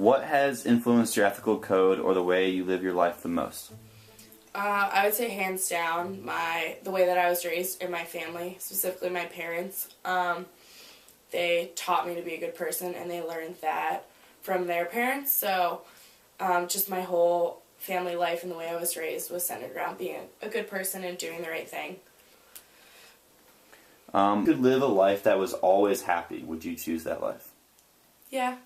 What has influenced your ethical code or the way you live your life the most? I would say hands down the way that I was raised in my family, specifically my parents. They taught me to be a good person, and they learned that from their parents. So just my whole family life and the way I was raised was centered around being a good person and doing the right thing. You could live a life that was always happy. Would you choose that life? Yeah.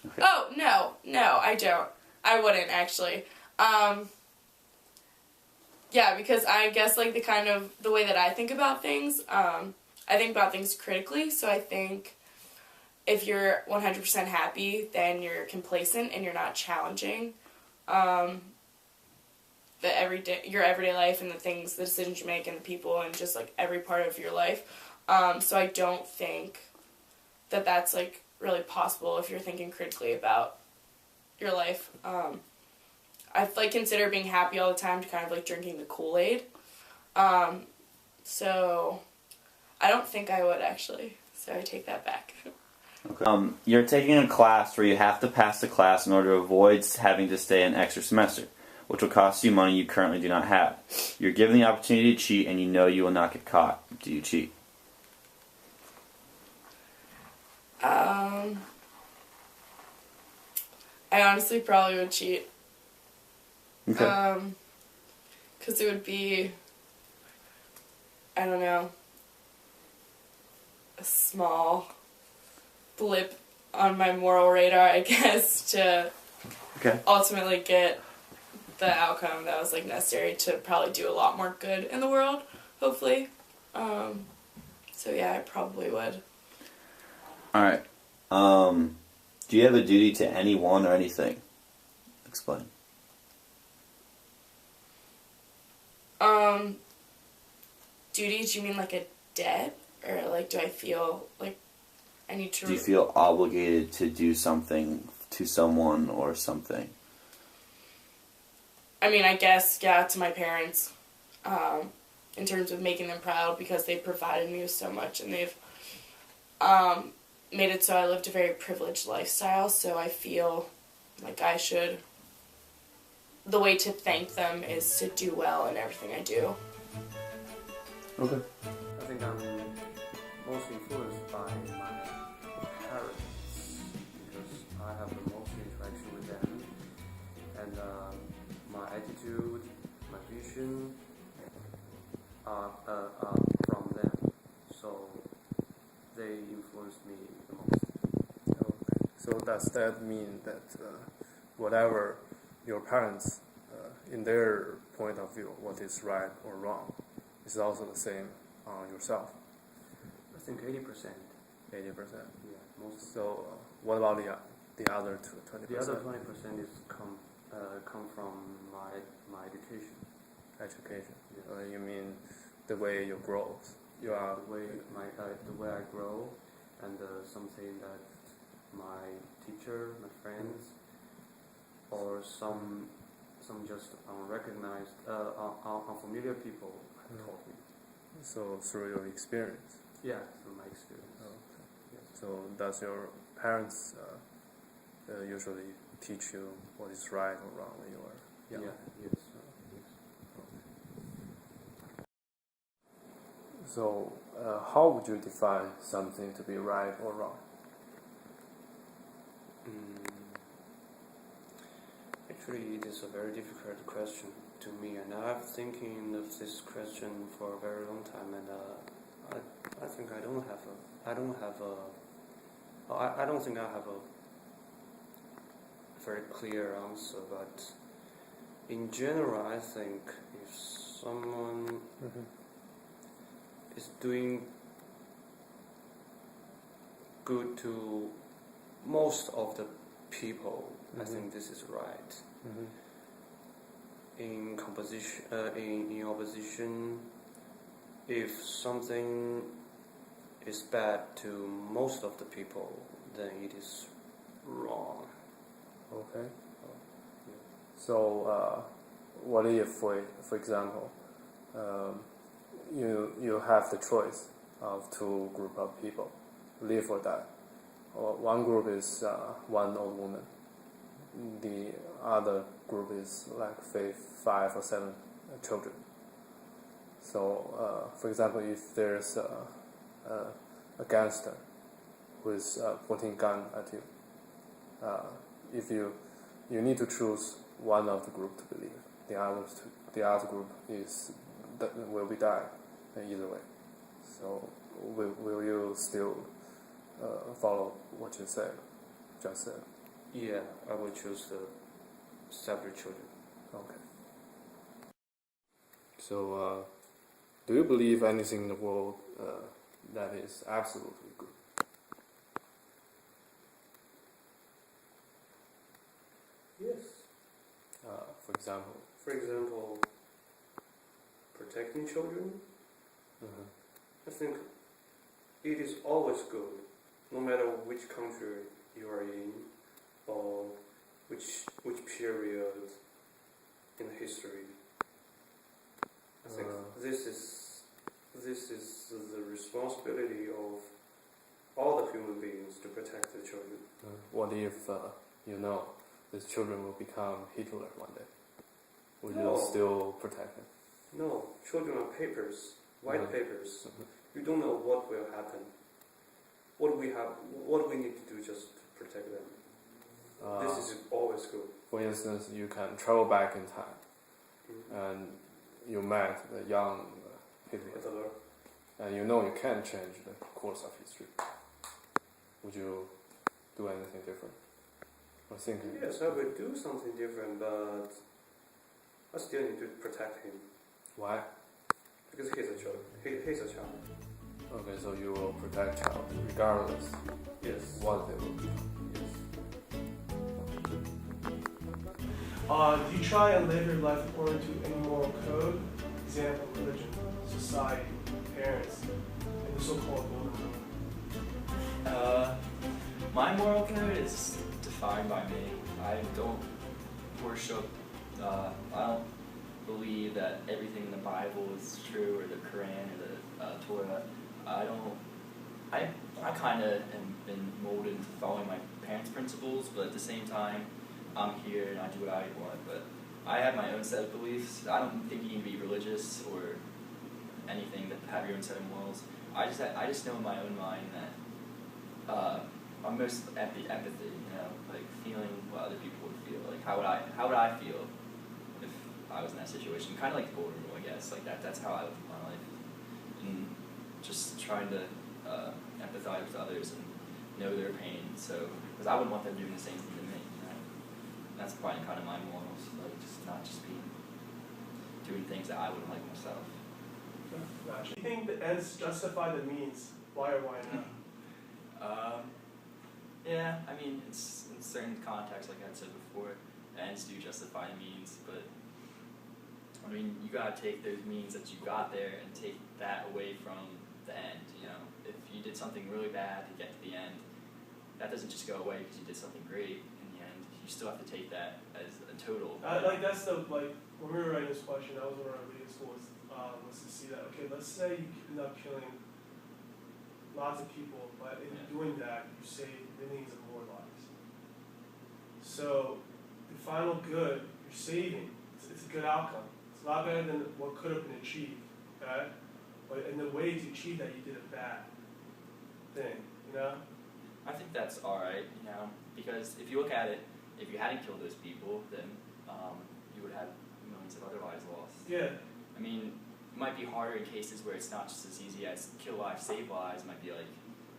Okay. Oh, no, I don't. I wouldn't, actually. Yeah, because I guess, like, the way that I think about things, I think about things critically, so I think if you're 100% happy, then you're complacent and you're not challenging your everyday life and the decisions you make and the people and just, like, every part of your life. So I don't think that that's, like, really possible if you're thinking critically about your life. I like consider being happy all the time to kind of like drinking the Kool-Aid. So I don't think I would actually. So I take that back. Okay. You're taking a class where you have to pass the class in order to avoid having to stay an extra semester, which will cost you money you currently do not have. You're given the opportunity to cheat and you know you will not get caught. Do you cheat? I honestly probably would cheat. Okay. Because it would be, I don't know, a small blip on my moral radar, I guess, to ultimately get the outcome that was, like, necessary to probably do a lot more good in the world, hopefully. So yeah, I probably would. Alright. Do you have a duty to anyone or anything? Explain. Duty, do you mean like a debt? Or like do I feel like I need to... Do you feel obligated to do something to someone or something? I mean, I guess, yeah, to my parents. In terms of making them proud because they provided me with so much and they've made it so I lived a very privileged lifestyle, so I feel like I should... The way to thank them is to do well in everything I do. Okay. I think I'm most influenced by my parents because I have the most interaction with them, and my attitude, my vision are from them, so they influenced me the most. Okay. So does that mean that whatever your parents, in their point of view, what is right or wrong, is also the same on yourself? I think 80%. 80%. Yeah, most. So what about the other 20%? The other 20% is come from my education. Education. Yes. You mean the way you grow? You are the way I grow, and something that my teacher, my friends, or some just unrecognized, unfamiliar people have taught me. So through your experience? Yeah, through my experience. Oh, okay. Yes. So does your parents usually teach you what is right or wrong when you are young? Yeah, yes. So how would you define something to be right or wrong? Actually, it is a very difficult question to me, and I've been thinking of this question for a very long time, and I think I don't think I have a very clear answer, but in general, I think if someone is doing good to most of the people, I think this is right. In opposition, if something is bad to most of the people, then it is wrong. Okay. So what if, for example, you have the choice of two group of people, live or die? Or one group is one old woman, the other group is like 5 or 7 children. So, for example, if there's a gangster who is pointing a gun at you, if you need to choose one of the group to believe, the other group will be die either way. So, will you still follow what you just said? Yeah, I would choose the separate children. Okay. So, do you believe anything in the world that is absolutely good? Yes. For example. For example, protecting children. I think it is always good, no matter which country you are in or which period in history. I think this is the responsibility of all the human beings to protect the children. What if these children will become Hitler one day? Will No. you still protect them? No, children are papers, white Mhm. papers. You don't know what will happen. What we need to do just to protect them. This is always good. For instance, you can travel back in time and you met the young Hitler, Hitler. and you can't change the course of history. Would you do anything different? Or think? Yes, I would do something different, but I still need to protect him Why? because he's a child. He's a child. Okay, so you will protect child regardless Yes. what they will be. Yes. Do you try and live your life according to any moral code? Example, religion, society, parents, and the so-called golden rule. My moral code is defined by me. I don't worship, I don't believe that everything in the Bible is true, or the Quran, or the Torah. I kind of have been molded into following my parents' principles, but at the same time, I'm here and I do what I want. But I have my own set of beliefs. I don't think you can be religious or anything that have your own set of morals. I just know in my own mind that I'm most empathy, like feeling what other people would feel. Like how would I feel if I was in that situation? Kind of like the golden rule, I guess. Like that's how I live my life, and just trying to empathize with others and know their pain. So because I wouldn't want them doing the same thing to me. That's probably kind of my morals, like just not just being doing things that I wouldn't like myself. Gotcha. Do you think the ends justify the means? Why or why not? Yeah, I mean, it's in certain contexts, like I said before, ends do justify the means, but I mean, you gotta take those means that you got there and take that away from the end. If you did something really bad to get to the end, that doesn't just go away because you did something great in the end. You still have to take that as a total. When we were writing this question, that was one of our biggest goals, was to see that, okay, let's say you end up killing lots of people, but in doing that, you save millions of more lives. So, the final good you're saving, it's a good outcome. It's a lot better than what could have been achieved, okay? But in the way to achieve that, you did a bad thing, I think that's alright, because if you look at it, if you hadn't killed those people, then you would have millions of other lives lost. Yeah. I mean, it might be harder in cases where it's not just as easy as kill lives, save lives. It might be like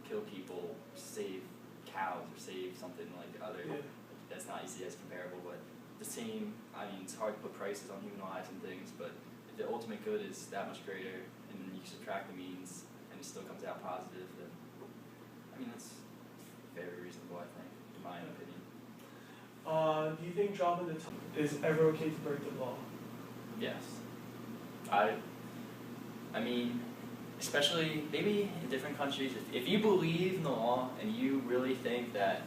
kill people, save cows, or save something like other. Yeah. That's not easy as comparable, but the same. I mean, it's hard to put prices on human lives and things, but if the ultimate good is that much greater, and you subtract the means, and it still comes out positive, then I mean that's very reasonable. I think, in my opinion. Do you think dropping the is ever okay to break the law? Yes. I mean, especially maybe in different countries, if you believe in the law and you really think that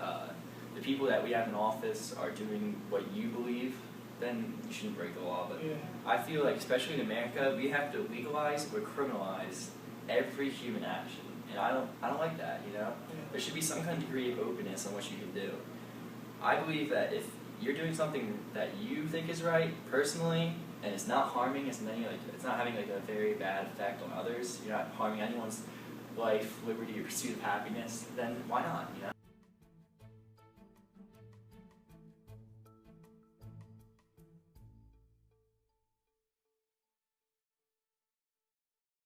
the people that we have in office are doing what you believe, then you shouldn't break the law. But Yeah. I feel like, especially in America, we have to legalize or criminalize every human action, and I don't like that. There should be some kind of degree of openness on what you can do. I believe that if you're doing something that you think is right personally, and it's not harming as many, like it's not having like a very bad effect on others. You're not harming anyone's life, liberty, or pursuit of happiness. Then why not? You know.